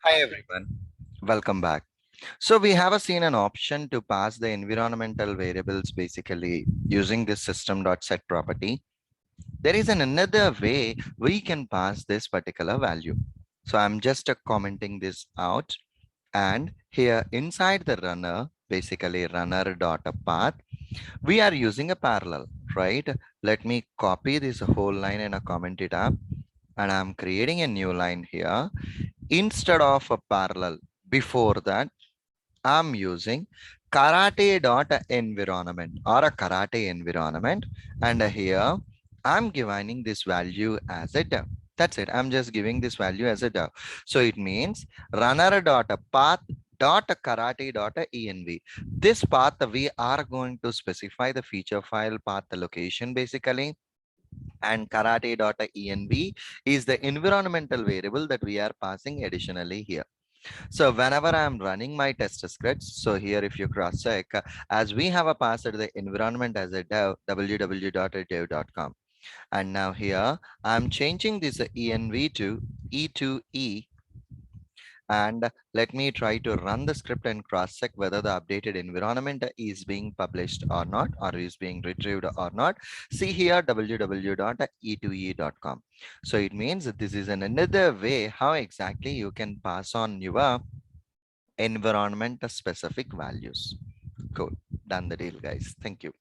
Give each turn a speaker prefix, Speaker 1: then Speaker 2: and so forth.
Speaker 1: Hi everyone, welcome back. So we have seen an option to pass the environmental variables basically using this system.set property. There is another way we can pass this particular value. So I'm just commenting this out, and here inside the runner, basically runner.path, we are using a parallel, right? Let me copy this whole line and comment it up, and I'm creating a new line here. Instead of a parallel, before that, I'm using karate.environment or a karate environment. And here I'm giving this value as a dev. That's it. I'm just giving this value as a dev. So it means runner.path dot karate dot env. This path we are going to specify the feature file path location basically, and karate.env is the environmental variable that we are passing additionally here. So whenever I'm running my test scripts, so here if you cross check, as we have a passed the environment as a dev, www.dev.com. And now here I'm changing this env to e2e, and let me try to run the script and cross check whether the updated environment is being published or not, or is being retrieved or not. See here www.e2e.com. So it means that this is another way how exactly you can pass on your environment specific values. Cool. Done the deal, guys. Thank you.